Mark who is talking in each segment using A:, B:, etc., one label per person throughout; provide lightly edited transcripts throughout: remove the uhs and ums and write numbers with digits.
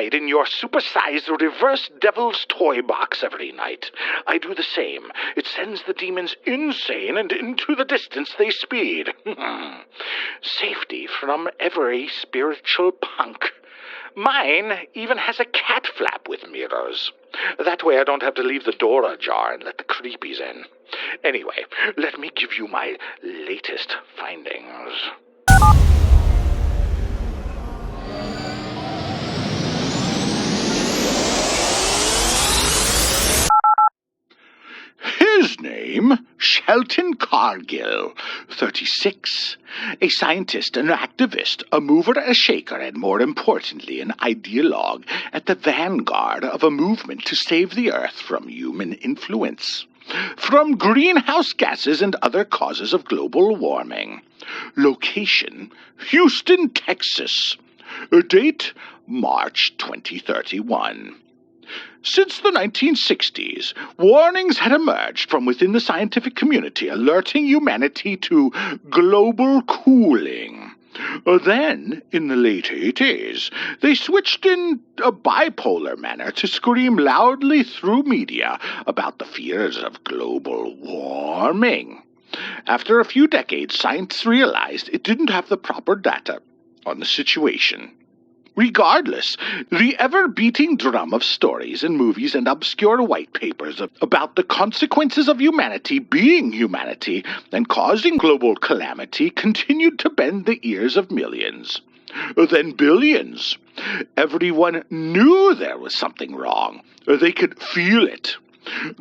A: hide in your supersized reverse devil's toy box every night. I do the same. It sends the demons insane, and into the distance they speed. Safety from every spiritual punk. Mine even has a cat flap with mirrors. That way I don't have to leave the door ajar and let the creepies in. Anyway, let me give you my latest findings. His name, Shelton Cargill, 36. A scientist, an activist, a mover, a shaker, and more importantly, an ideologue at the vanguard of a movement to save the Earth from human influence. From greenhouse gases and other causes of global warming. Location, Houston, Texas. Date, March 2031. Since the 1960s, warnings had emerged from within the scientific community alerting humanity to global cooling. Then, in the late 80s, they switched in a bipolar manner to scream loudly through media about the fears of global warming. After a few decades, science realized it didn't have the proper data on the situation. Regardless, the ever-beating drum of stories and movies and obscure white papers about the consequences of humanity being humanity and causing global calamity continued to bend the ears of millions, then billions. Everyone knew there was something wrong. They could feel it.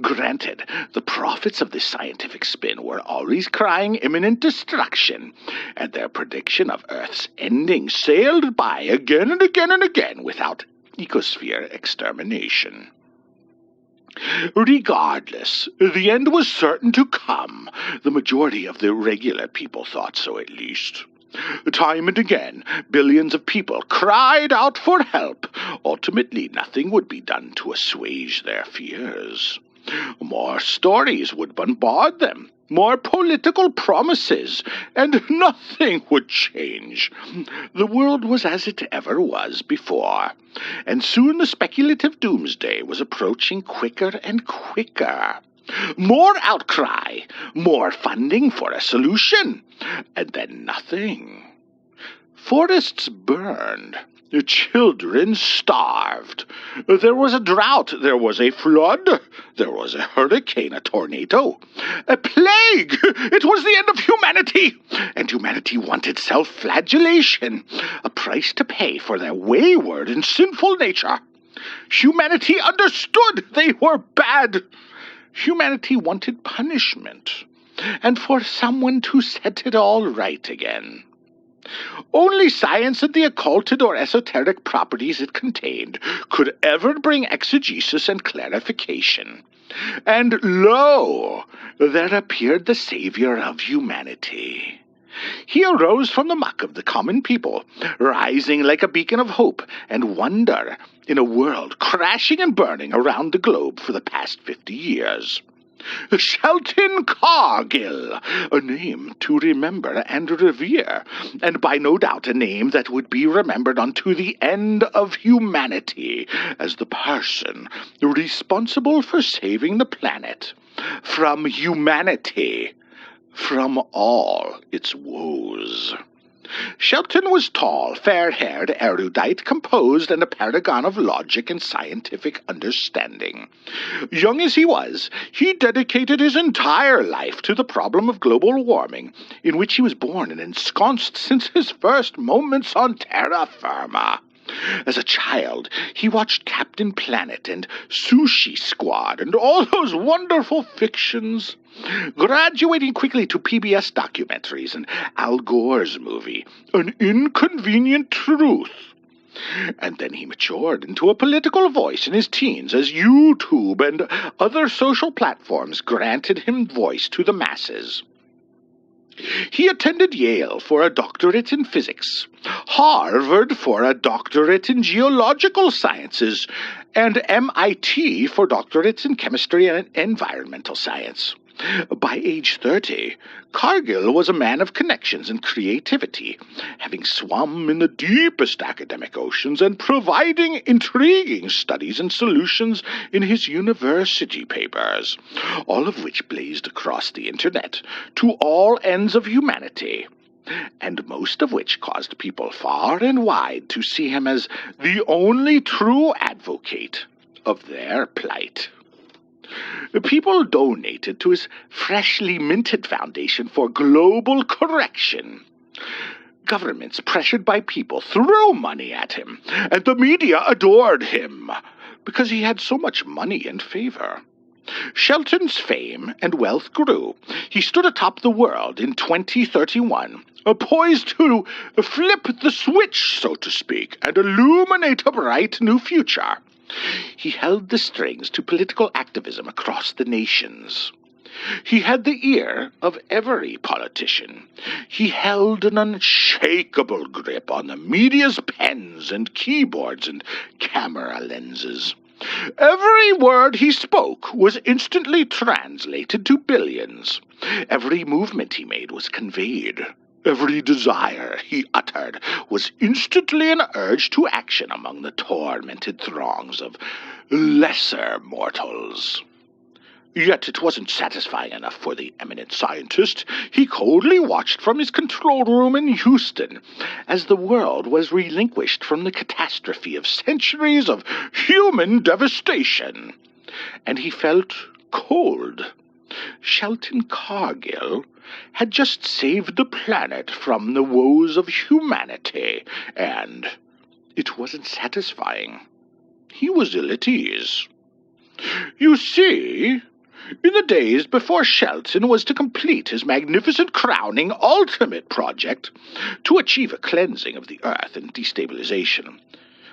A: Granted, the prophets of this scientific spin were always crying imminent destruction, and their prediction of Earth's ending sailed by again and again and again without ecosphere extermination. Regardless, the end was certain to come. The majority of the regular people thought so, at least. Time and again, billions of people cried out for help. Ultimately, nothing would be done to assuage their fears. More stories would bombard them, more political promises, and nothing would change. The world was as it ever was before, and soon the speculative doomsday was approaching quicker and quicker. More outcry, more funding for a solution, and then nothing. Forests burned. Children starved. There was a drought. There was a flood. There was a hurricane, a tornado, a plague. It was the end of humanity. And humanity wanted self-flagellation, a price to pay for their wayward and sinful nature. Humanity understood they were bad. Humanity wanted punishment, and for someone to set it all right again. Only science and the occulted or esoteric properties it contained could ever bring exegesis and clarification. And lo, there appeared the savior of humanity. He arose from the muck of the common people, rising like a beacon of hope and wonder in a world crashing and burning around the globe for the past 50 years. Shelton Cargill, a name to remember and revere, and by no doubt a name that would be remembered unto the end of humanity as the person responsible for saving the planet from humanity, from all its woes. Shelton was tall, fair-haired, erudite, composed, and a paragon of logic and scientific understanding. Young as he was, he dedicated his entire life to the problem of global warming, in which he was born and ensconced since his first moments on terra firma. As a child, he watched Captain Planet and Sushi Squad and all those wonderful fictions, graduating quickly to PBS documentaries and Al Gore's movie, An Inconvenient Truth. And then he matured into a political voice in his teens as YouTube and other social platforms granted him voice to the masses. He attended Yale for a doctorate in physics, Harvard for a doctorate in geological sciences, and MIT for doctorates in chemistry and environmental science. By age 30, Cargill was a man of connections and creativity, having swum in the deepest academic oceans and providing intriguing studies and solutions in his university papers, all of which blazed across the internet to all ends of humanity, and most of which caused people far and wide to see him as the only true advocate of their plight. People donated to his freshly minted foundation for global correction. Governments, pressured by people, threw money at him, and the media adored him because he had so much money and favor. Shelton's fame and wealth grew. He stood atop the world in 2031, poised to flip the switch, so to speak, and illuminate a bright new future. He held the strings to political activism across the nations. He had the ear of every politician. He held an unshakable grip on the media's pens and keyboards and camera lenses. Every word he spoke was instantly translated to billions. Every movement he made was conveyed. Every desire he uttered was instantly an urge to action among the tormented throngs of lesser mortals. Yet it wasn't satisfying enough for the eminent scientist. He coldly watched from his control room in Houston as the world was relinquished from the catastrophe of centuries of human devastation. And he felt cold. Shelton Cargill had just saved the planet from the woes of humanity, and it wasn't satisfying. He was ill at ease. You see, in the days before Shelton was to complete his magnificent crowning ultimate project to achieve a cleansing of the Earth and destabilization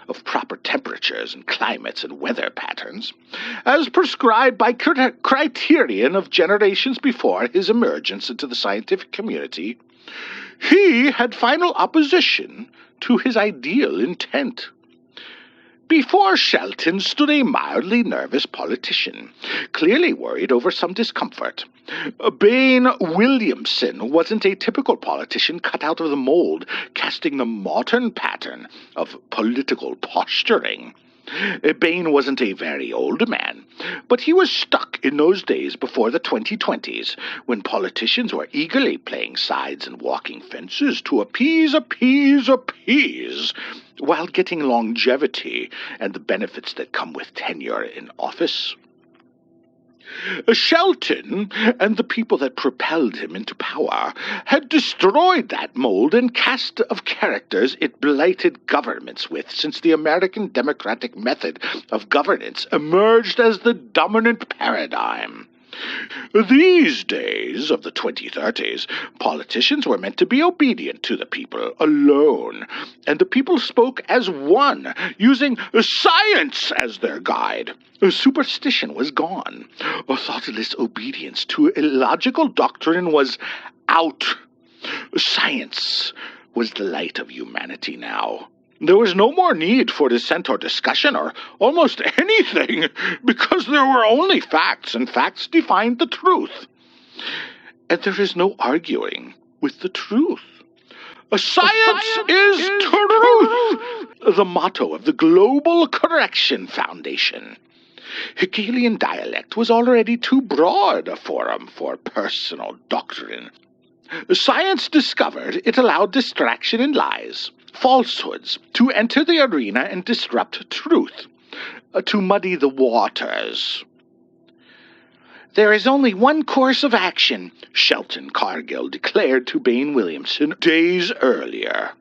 A: of proper temperatures and climates and weather patterns, as prescribed by criterion of generations before his emergence into the scientific community, he had final opposition to his ideal intent. Before Shelton stood a mildly nervous politician, clearly worried over some discomfort. Bain Williamson wasn't a typical politician cut out of the mold, casting the modern pattern of political posturing. Bain wasn't a very old man, but he was stuck in those days before the 2020s, when politicians were eagerly playing sides and walking fences to appease, while getting longevity and the benefits that come with tenure in office. Shelton and the people that propelled him into power had destroyed that mold and cast of characters it blighted governments with since the American democratic method of governance emerged as the dominant paradigm. These days of the 2030s, politicians were meant to be obedient to the people alone, and the people spoke as one, using science as their guide. Superstition was gone. Thoughtless obedience to illogical doctrine was out. Science was the light of humanity now. There was no more need for dissent or discussion or almost anything, because there were only facts, and facts defined the truth. And there is no arguing with the truth. Science is truth, the motto of the Global Correction Foundation. Hegelian dialect was already too broad a forum for personal doctrine. Science discovered it allowed distraction and lies, falsehoods, to enter the arena and disrupt truth, to muddy the waters. There is only one course of action, Shelton Cargill declared to Bain Williamson days earlier.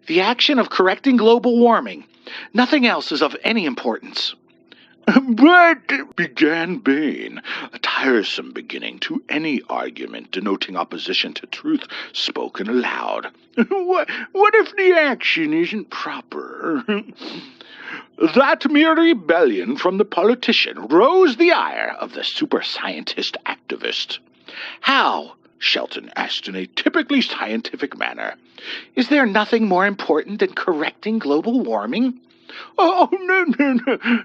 A: The action of correcting global warming. Nothing else is of any importance. But, began Bain, a tiresome beginning to any argument denoting opposition to truth spoken aloud. What if the action isn't proper? That mere rebellion from the politician rose the ire of the super scientist activist. How? Shelton asked in a typically scientific manner. Is there nothing more important than correcting global warming? Oh,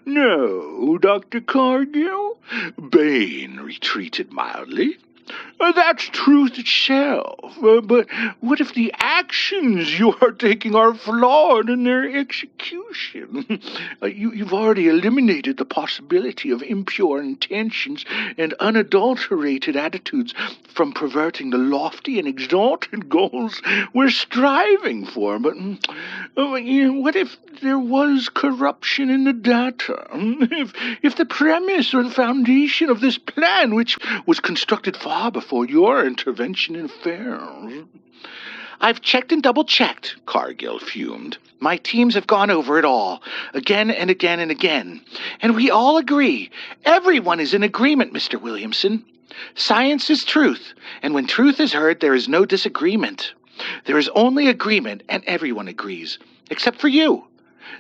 A: no, Dr. Cargill. Bain retreated mildly. That's truth itself. But what if the actions you are taking are flawed in their execution? You've already eliminated the possibility of impure intentions and unadulterated attitudes from perverting the lofty and exalted goals we're striving for. But what if there was corruption in the data? If the premise or the foundation of this plan, which was constructed far before your intervention in affairs. I've checked and double-checked, Cargill fumed. My teams have gone over it all, again and again and again. And we all agree. Everyone is in agreement, Mr. Williamson. Science is truth, and when truth is heard, there is no disagreement. There is only agreement, and everyone agrees, except for you.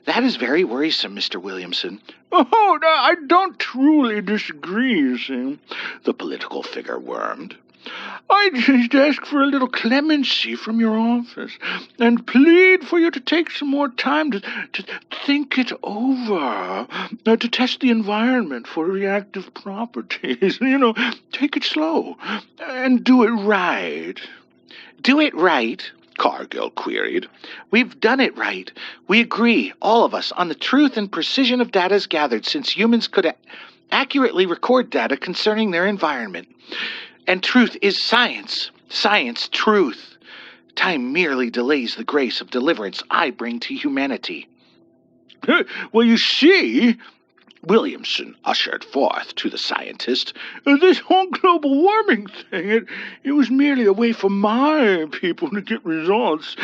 A: That is very worrisome, Mr. Williamson. Oh, no, I don't truly disagree, Sam, the political figure wormed. I just ask for a little clemency from your office and plead for you to take some more time to think it over, to test the environment for reactive properties. Take it slow and do it right. Do it right? Cargill queried. We've done it right. We agree, all of us, on the truth and precision of data gathered since humans could accurately record data concerning their environment. And truth is science. Science, truth. Time merely delays the grace of deliverance I bring to humanity. Well, you see, Williamson ushered forth to the scientist, this whole global warming thing, it was merely a way for my people to get results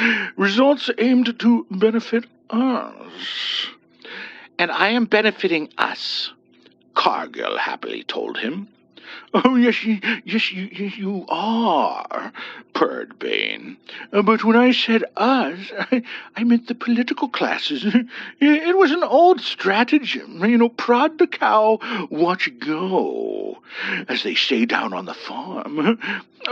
A: aimed to benefit us. And I am benefiting us, Cargill happily told him. Oh, yes, you are, purred Bain. But when I said us, I meant the political classes. It was an old stratagem, prod the cow, watch it go, as they say down on the farm.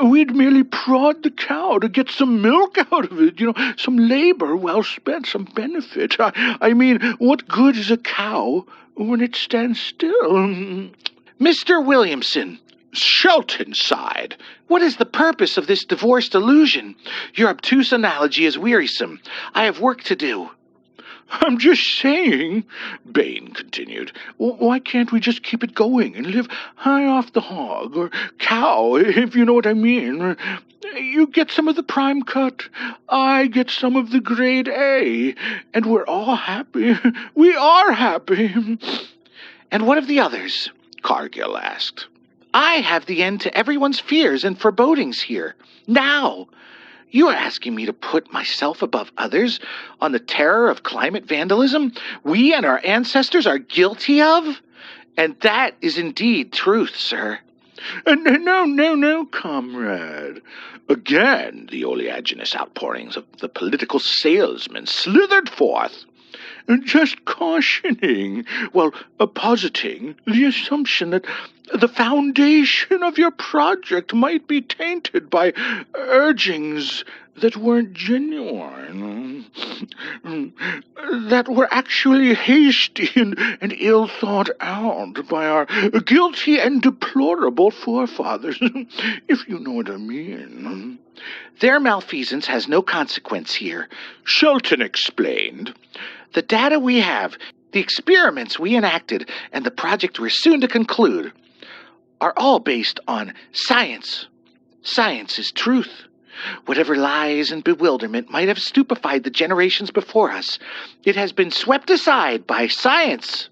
A: We'd merely prod the cow to get some milk out of it, some labor well spent, some benefit. I mean, what good is a cow when it stands still? Mr. Williamson, Shelton sighed. What is the purpose of this divorced illusion? Your obtuse analogy is wearisome. I have work to do. I'm just saying, Bain continued, why can't we just keep it going and live high off the hog, or cow, if you know what I mean? You get some of the prime cut, I get some of the grade A, and we're all happy. We are happy. And what of the others? Cargill asked. I have the end to everyone's fears and forebodings here. Now, you are asking me to put myself above others on the terror of climate vandalism we and our ancestors are guilty of? And that is indeed truth, sir. No, comrade. Again, the oleaginous outpourings of the political salesman slithered forth, just cautioning, positing the assumption that the foundation of your project might be tainted by urgings that weren't genuine, that were actually hasty and ill thought out by our guilty and deplorable forefathers, if you know what I mean. Their malfeasance has no consequence here, Shelton explained. The data we have, the experiments we enacted, and the project we're soon to conclude are all based on science. Science is truth. Whatever lies and bewilderment might have stupefied the generations before us, it has been swept aside by science.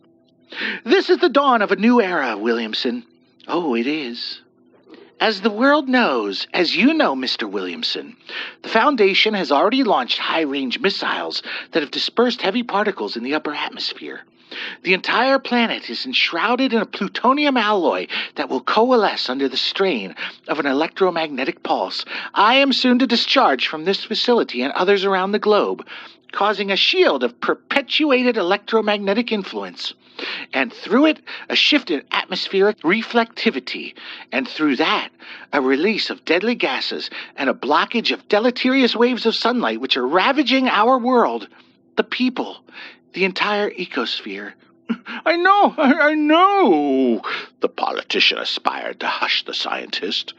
A: This is the dawn of a new era, Williamson. Oh, it is. As the world knows, as you know, Mr. Williamson, the Foundation has already launched high-range missiles that have dispersed heavy particles in the upper atmosphere. The entire planet is enshrouded in a plutonium alloy that will coalesce under the strain of an electromagnetic pulse. I am soon to discharge from this facility and others around the globe, causing a shield of perpetuated electromagnetic influence. And through it, a shift in atmospheric reflectivity, and through that, a release of deadly gases and a blockage of deleterious waves of sunlight which are ravaging our world, the people, the entire ecosphere. I know, the politician aspired to hush the scientist.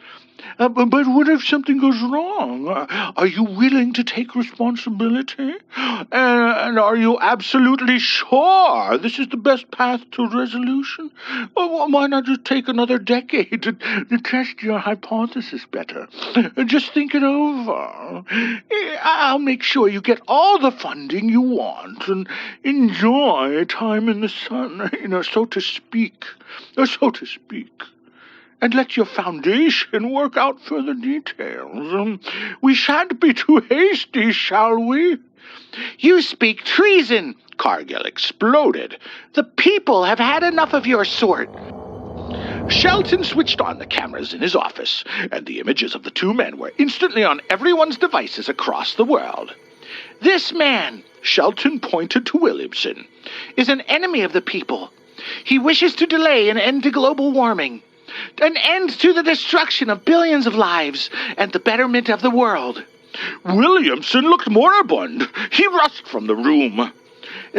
A: But what if something goes wrong? Are you willing to take responsibility? And are you absolutely sure this is the best path to resolution? Or why not just take another decade to test your hypothesis better? Just think it over. I'll make sure you get all the funding you want and enjoy time in the sun, so to speak. So to speak. And let your foundation work out further details. We shan't be too hasty, shall we?
B: You speak treason, Cargill exploded. The people have had enough of your sort.
A: Shelton switched on the cameras in his office, and the images of the two men were instantly on everyone's devices across the world.
B: This man,
A: Shelton pointed to Williamson,
B: is an enemy of the people. He wishes to delay an end to global warming. An end to the destruction of billions of lives and the betterment of the world.
A: Williamson looked moribund. He rushed from the room.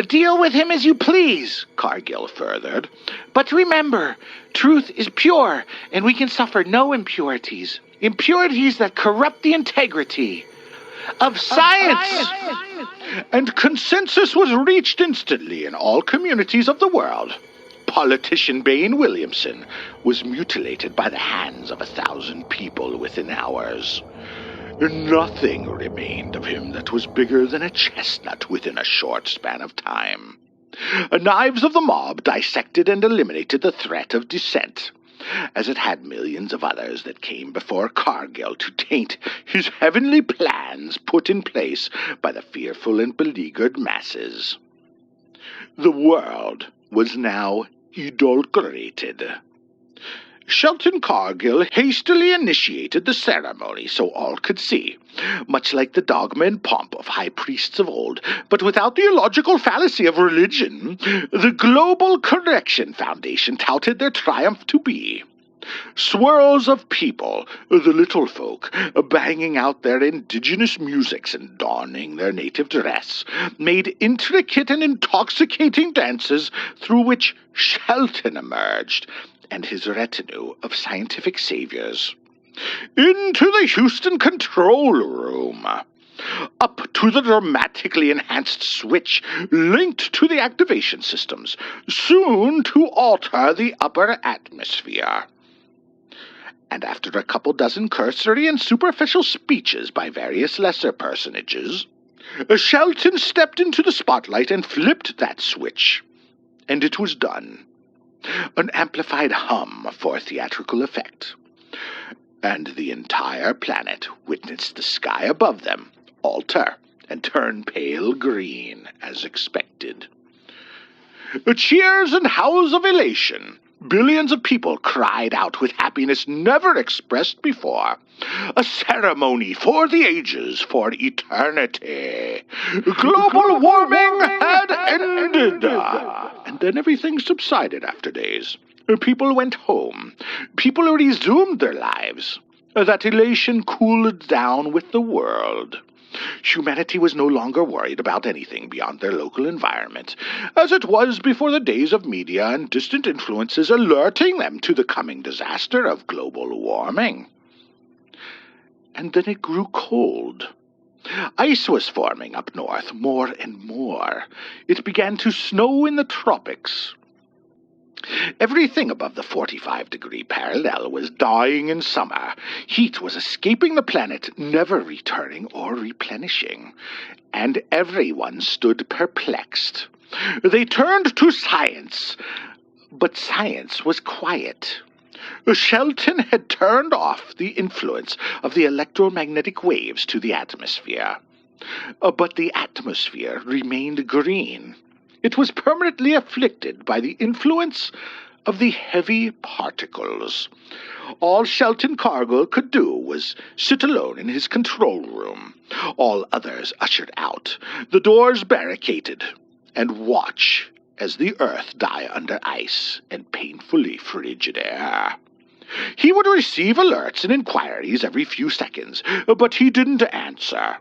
B: Deal with him as you please, Cargill furthered. But remember, truth is pure, and we can suffer no impurities. Impurities that corrupt the integrity of science.
A: And consensus was reached instantly in all communities of the world. Politician Bain Williamson was mutilated by the hands of 1,000 people within hours. Nothing remained of him that was bigger than a chestnut within a short span of time. Knives of the mob dissected and eliminated the threat of dissent, as it had millions of others that came before Cargill to taint his heavenly plans put in place by the fearful and beleaguered masses. The world was now adulterated. Shelton Cargill hastily initiated the ceremony so all could see, much like the dogma and pomp of high priests of old, but without the illogical fallacy of religion. The Global Correction Foundation touted their triumph to be swirls of people, the little folk, banging out their indigenous musics and donning their native dress, made intricate and intoxicating dances through which Shelton emerged, and his retinue of scientific saviors. Into the Houston control room. Up to the dramatically enhanced switch linked to the activation systems, soon to alter the upper atmosphere. And after a couple dozen cursory and superficial speeches by various lesser personages, Shelton stepped into the spotlight and flipped that switch. And it was done. An amplified hum for theatrical effect. And the entire planet witnessed the sky above them alter and turn pale green as expected. Cheers and howls of elation. Billions of people cried out with happiness never expressed before. A ceremony for the ages, for eternity. Global warming had ended. And then everything subsided after days. People went home. People resumed their lives. That elation cooled down with the world. Humanity was no longer worried about anything beyond their local environment, as it was before the days of media and distant influences alerting them to the coming disaster of global warming. And then it grew cold. Ice was forming up north more and more. It began to snow in the tropics. Everything above the 45-degree parallel was dying in summer. Heat was escaping the planet, never returning or replenishing. And everyone stood perplexed. They turned to science, but science was quiet. Shelton had turned off the influence of the electromagnetic waves to the atmosphere. But the atmosphere remained green. It was permanently afflicted by the influence of the heavy particles. All Shelton Cargill could do was sit alone in his control room, all others ushered out, the doors barricaded, and watch as the earth die under ice and painfully frigid air. He would receive alerts and inquiries every few seconds, but he didn't answer.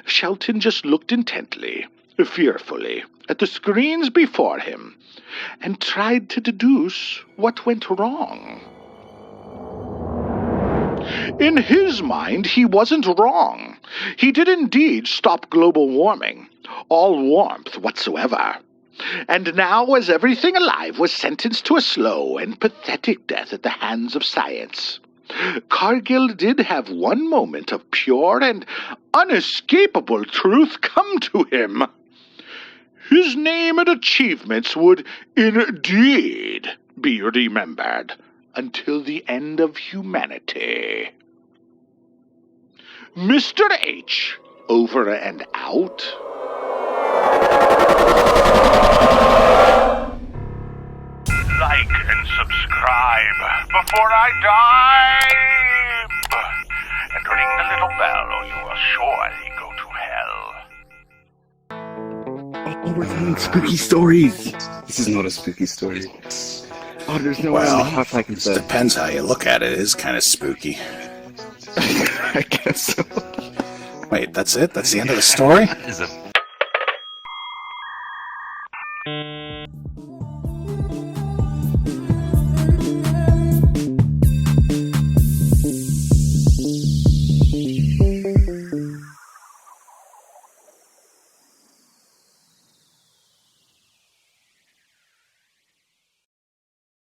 A: Shelton just looked intently, fearfully, at the screens before him, and tried to deduce what went wrong. In his mind, he wasn't wrong. He did indeed stop global warming, all warmth whatsoever. And now, as everything alive was sentenced to a slow and pathetic death at the hands of science, Cargill did have one moment of pure and unescapable truth come to him. His name and achievements would indeed be remembered until the end of humanity. Mr. H, over and out.
C: Like and subscribe before I die. And ring the little bell or you will surely go to hell.
D: Oh, we're telling spooky stories. This is not a spooky story. Oh, there's no way on the couch I can
E: it
D: sit.
E: depends how you look at it. It is kind of spooky.
D: I guess so.
E: Wait, that's it? That's the end of the story?
C: Is a